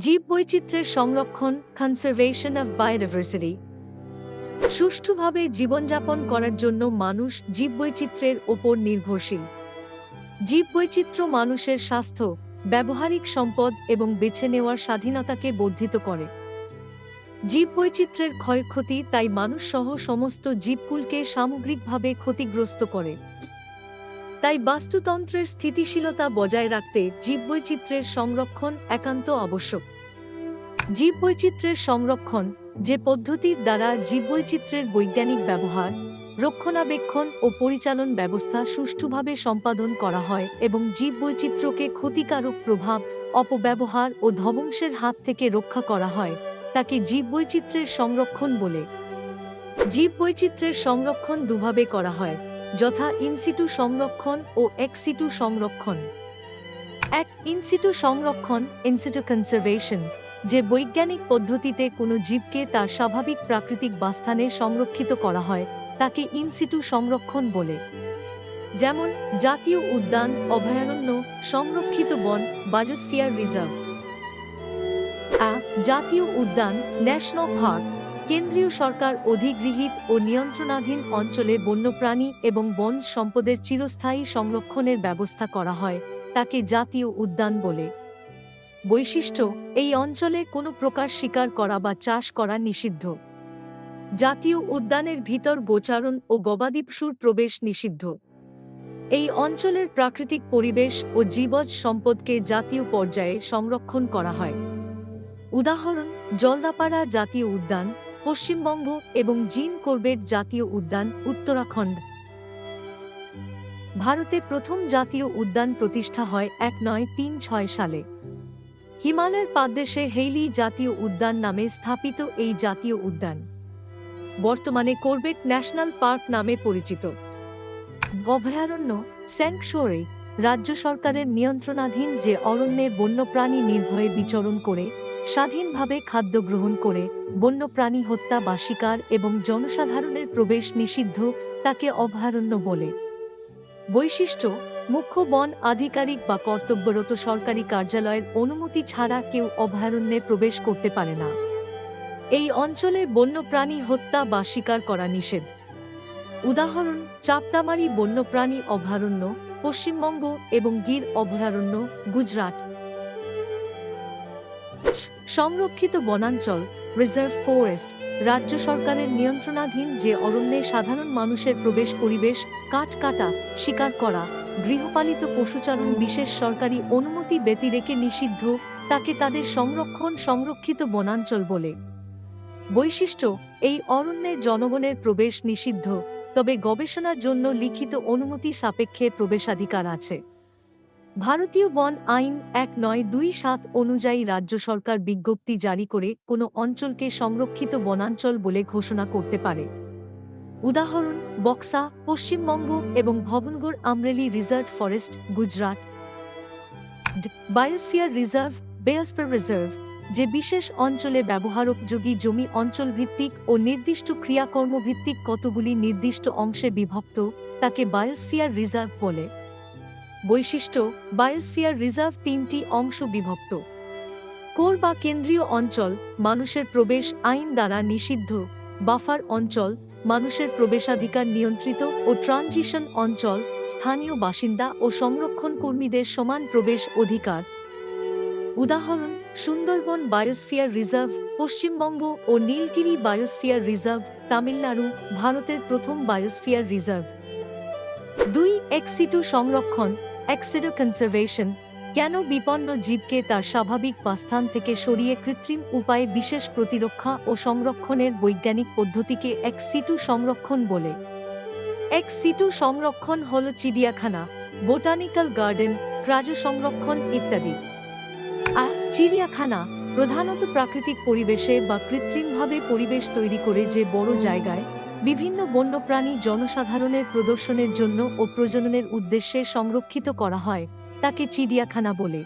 জীববৈচিত্র্যের সংরক্ষণ, conservation of biodiversity. সুষ্ঠুভাবে জীবনযাপন করার জন্য মানুষ জীববৈচিত্র্যের ওপর নির্ভরশীল। জীববৈচিত্র্য মানুষের স্বাস্থ্য, ব্যবহারিক সম্পদ এবং বেছে নেওয়ার স্বাধীনতাকে বর্ধিত করে। জীববৈচিত্র্যের ক্ষয়ক্ষতি তাই মানুষসহ সমস্ত জীবকুলকে সামগ্রিকভাবে ক্ষতিগ্রস্ত করে। তাই বাস্তুতন্ত্রের স্থিতিশীলতা বজায় রাখতে জীববৈচিত্র্যের সংরক্ষণ একান্ত আবশ্যক। জীববৈচিত্র্যের সংরক্ষণ যে পদ্ধতির দ্বারা জীববৈচিত্র্যের বৈজ্ঞানিক ব্যবহার, রক্ষণাবেক্ষণ ও পরিচালন ব্যবস্থা সুষ্ঠুভাবে সম্পাদন করা হয় এবং জীববৈচিত্র্যকে ক্ষতিকারক প্রভাব, অপব্যবহার ও ধ্বংসের হাত থেকে রক্ষা করা হয়, তাকে জীববৈচিত্র্যের সংরক্ষণ বলে। জীববৈচিত্র্যের সংরক্ষণ দুভাবে করা হয়, যথা ইনসিটু সংরক্ষণ ও এক্সিটু সংরক্ষণ। এক, ইনসিটু সংরক্ষণ, ইনসিটু কনজারভেশন, যে বৈজ্ঞানিক পদ্ধতিতে কোনো জীবকে তার স্বাভাবিক প্রাকৃতিক বাসস্থানে সংরক্ষিত করা হয়, তাকে ইনসিটু সংরক্ষণ বলে। যেমন জাতীয় উদ্যান, অভয়ারণ্য, সংরক্ষিত বন, বায়োস্ফিয়ার রিজার্ভ। জাতীয় উদ্যান, ন্যাশনাল পার্ক, কেন্দ্রীয় সরকার অধিগৃহীত ও নিয়ন্ত্রণাধীন অঞ্চলে বন্যপ্রাণী এবং বন সম্পদের চিরস্থায়ী সংরক্ষণের ব্যবস্থা করা হয়, তাকে জাতীয় উদ্যান বলে। বৈশিষ্ট্য: এই অঞ্চলে কোনো প্রকার শিকার করা বা চাষ করা নিষিদ্ধ। জাতীয় উদ্যানের ভিতর গোচারণ ও গবাদি পশুর প্রবেশ নিষিদ্ধ। এই অঞ্চলের প্রাকৃতিক পরিবেশ ও জীবজ সম্পদকে জাতীয় পর্যায়ে সংরক্ষণ করা হয়। উদাহরণ: জলদাপাড়া জাতীয় উদ্যান, পশ্চিমবঙ্গ এবং জিম করবেট জাতীয় উদ্যান, উত্তরাখণ্ড। ভারতে প্রথম জাতীয় উদ্যান প্রতিষ্ঠা হয় 1936 সালে। হিমালয়ের পাদদেশে হেইলি জাতীয় উদ্যান নামে স্থাপিত এই জাতীয় উদ্যান বর্তমানে করবেট ন্যাশনাল পার্ক নামে পরিচিত। অভয়ারণ্য, স্যাংচুয়ারি, রাজ্য সরকারের নিয়ন্ত্রণাধীন যে অরণ্যে বন্যপ্রাণী নির্ভয়ে বিচরণ করে, স্বাধীনভাবে খাদ্য গ্রহণ করে, বন্যপ্রাণী হত্যা বা শিকার এবং জনসাধারণের প্রবেশ নিষিদ্ধ, তাকে অভয়ারণ্য বলে। বৈশিষ্ট্য: মুখ্য বন আধিকারিক বা কর্তব্যরত সরকারি কার্যালয়ের অনুমতি ছাড়া কেউ অভয়ারণ্যে প্রবেশ করতে পারে না। এই অঞ্চলে বন্যপ্রাণী হত্যা বা শিকার করা নিষেধ। উদাহরণ: চাপটামারি বন্যপ্রাণী অভয়ারণ্য, পশ্চিমবঙ্গ এবং গির অভয়ারণ্য, গুজরাট। সংরক্ষিত বনাঞ্চল, রিজার্ভ ফরেস্ট, রাজ্য সরকারের নিয়ন্ত্রণাধীন যে অরণ্যে সাধারণ মানুষের প্রবেশ, পরিবেশ, কাঠ কাটা, শিকার করা, গৃহপালিত পশুচারণ বিশেষ সরকারি অনুমতি ব্যতিরেকে নিষিদ্ধ, তাকে তাদের সংরক্ষিত বনাঞ্চল বলে। বৈশিষ্ট্য: এই অরণ্যে জনগণের প্রবেশ নিষিদ্ধ, তবে গবেষণার জন্য লিখিত অনুমতি সাপেক্ষে প্রবেশাধিকার আছে। ভারতীয় বন আইন 1927 অনুযায়ী রাজ্য সরকার বিজ্ঞপ্তি জারি করে কোনো অঞ্চলকে সংরক্ষিত বনাঞ্চল বলে ঘোষণা করতে পারে। উদাহরণ: বক্সা, পশ্চিমবঙ্গ এবং Bhavnagar Amreli reserve forest, Gujarat. Biosphere reserve, biosphere reserve, যে বিশেষ অঞ্চলে ব্যবহারোপযোগী জমি অঞ্চলভিত্তিক ও নির্দিষ্ট ক্রিয়াকর্মভিত্তিক কতগুলি নির্দিষ্ট অংশে বিভক্ত, তাকে বায়োস্ফিয়ার রিজার্ভ বলে। বৈশিষ্ট্য: বায়োস্ফিয়ার রিজার্ভ 3টি অংশ বিভক্ত। কোর বা কেন্দ্রীয় অঞ্চল, মানুষের প্রবেশ আইন দ্বারা নিষিদ্ধ; বাফার অঞ্চল, মানুষের প্রবেশাধিকার নিয়ন্ত্রিত; ও ট্রানজিশন অঞ্চল, স্থানীয় বাসিন্দা ও সংরক্ষণ কর্মীদের সমান প্রবেশ অধিকার। উদাহরণ: সুন্দরবন বায়োস্ফিয়ার রিজার্ভ, পশ্চিমবঙ্গ ও নীলগিরি বায়োস্ফিয়ার রিজার্ভ, তামিলনাড়ু, ভারতের প্রথম বায়োস্ফিয়ার রিজার্ভ। 2. এক্সিটু সংরক্ষণ, এক্সিটু কনজারভেশন, কেন বিপন্ন জীবকে তার স্বাভাবিক বাসস্থান থেকে সরিয়ে কৃত্রিম উপায়ে বিশেষ প্রতিরক্ষা ও সংরক্ষণের বৈজ্ঞানিক পদ্ধতিকে এক্সিটু সংরক্ষণ বলে। এক্সিটু সংরক্ষণ হল চিড়িয়াখানা, বোটানিক্যাল গার্ডেন, রাজ্য সংরক্ষণ ইত্যাদি। চিড়িয়াখানা প্রধানত প্রাকৃতিক পরিবেশে বা কৃত্রিমভাবে পরিবেশ তৈরি করে যে বড় জায়গায় বিভিন্ন বন্যপ্রাণী জনসাধারণের প্রদর্শনের জন্য ও প্রজননের উদ্দেশ্যে সংরক্ষিত করা হয়, তাকে চিড়িয়াখানা বলে।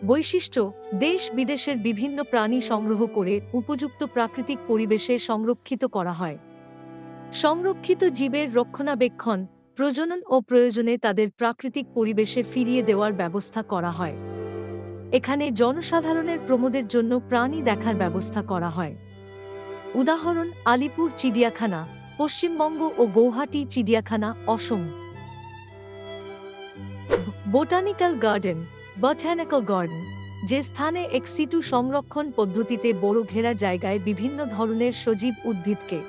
বৈশিষ্ট্য: দেশ বিদেশের বিভিন্ন প্রাণী সংগ্রহ করে উপযুক্ত প্রাকৃতিক পরিবেশে সংরক্ষিত করা হয়। সংরক্ষিত জীবের রক্ষণাবেক্ষণ, প্রজনন ও প্রয়োজনে তাদের প্রাকৃতিক পরিবেশে ফিরিয়ে দেওয়ার ব্যবস্থা করা হয়। এখানে জনসাধারণের প্রমোদের জন্য প্রাণী দেখার ব্যবস্থা করা হয়। উদাহরণ: আলিপুর চিড়িয়াখানা পশ্চিমবঙ্গ ও গৌহাটি চিড়িয়াখানা অসম। বোটানিক্যাল গার্ডেন যে স্থানে এক্স সিটু সংরক্ষণ পদ্ধতিতে বড় ঘেরা জায়গায় বিভিন্ন ধরনের সজীব উদ্ভিদকে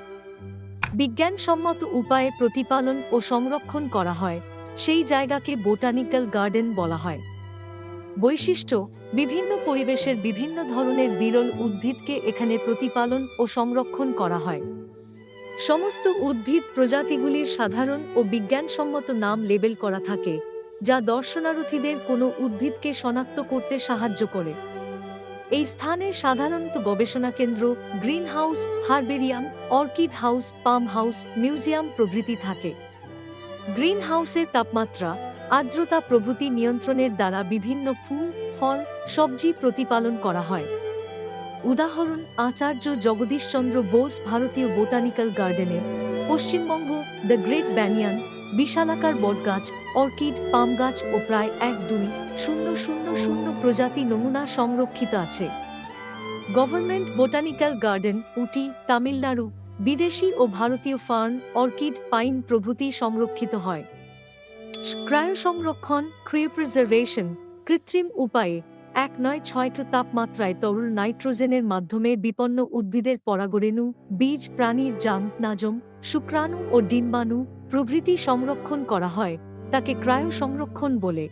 বিজ্ঞানসম্মত উপায়ে প্রতিপালন ও সংরক্ষণ করা হয়, সেই জায়গাকে বোটানিক্যাল গার্ডেন বলা হয়। বৈশিষ্ট্য: বিভিন্ন পরিবেশের বিভিন্ন ধরনের বিরল উদ্ভিদকে এখানে প্রতিপালন ও সংরক্ষণ করা হয়। সমস্ত উদ্ভিদ প্রজাতিগুলির সাধারণ ও বিজ্ঞানসম্মত নাম লেবেল করা থাকে, যা দর্শনার্থীদের কোনো উদ্ভিদকে শনাক্ত করতে সাহায্য করে। এই স্থানে সাধারণত গবেষণা কেন্দ্র, green house, herbarium, orchid house, palm house, museum প্রভৃতি থাকে। গ্রিন হাউসে তাপমাত্রা, আর্দ্রতা প্রভৃতি নিয়ন্ত্রণের দ্বারা বিভিন্ন ফুল, ফল, সবজি প্রতিপালন করা হয়। উদাহরণ: আচার্য জগদীশচন্দ্র বোস ভারতীয় বোটানিক্যাল গার্ডেনে পশ্চিমবঙ্গ দ্য গ্রেট ব্যানিয়ান, বিশালাকার বটগাছ, অর্কিড, পাম গাছ ও প্রায় ১,২,০০০ প্রজাতি নমুনা সংরক্ষিত আছে। গভর্নমেন্ট বোটানিক্যাল গার্ডেন, উটি, তামিলনাড়ু, বিদেশি ও ভারতীয় ফার্ন, অর্কিড, পাইন প্রভৃতি সংরক্ষিত হয়। ক্রায়ো সংরক্ষণ ক্রায়োপ্রিজারভেশন কৃত্রিম উপায়ে ১৯৬ তাপমাত্রায় তরল নাইট্রোজেনের মাধ্যমে বিপন্ন উদ্ভিদের পরাগরেণু, বীজ, প্রাণীর জার্ম, শুক্রাণু ও ডিম্বাণু প্রভৃতি সংরক্ষণ করা হয়, তাকে ক্রায়ো সংরক্ষণ বলে।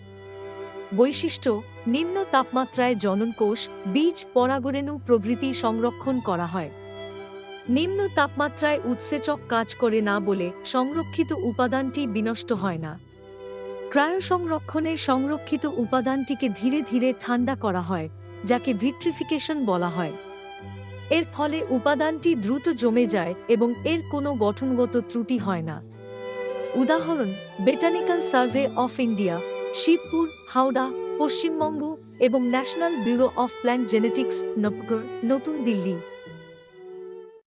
বৈশিষ্ট্য: নিম্ন তাপমাত্রায় জননকোষ, বীজ, পরাগরেণু প্রভৃতি সংরক্ষণ করা হয়। নিম্ন তাপমাত্রায় উৎসেচক কাজ করে না বলে সংরক্ষিত উপাদানটি বিনষ্ট হয় না। ক্রায়ো সংরক্ষণে সংরক্ষিত উপাদানটিকে ধীরে ধীরে ঠান্ডা করা হয়, যাকে ভিট্রিফিকেশন বলা হয়। এর ফলে উপাদানটি দ্রুত জমে যায় এবং এর কোনো গঠনগত ত্রুটি হয় না। উদাহরণ: botanical survey of India, Shibpur, Howrah, Paschimbanga এবং national bureau of plant genetics, Nabagarh, নতুন দিল্লি।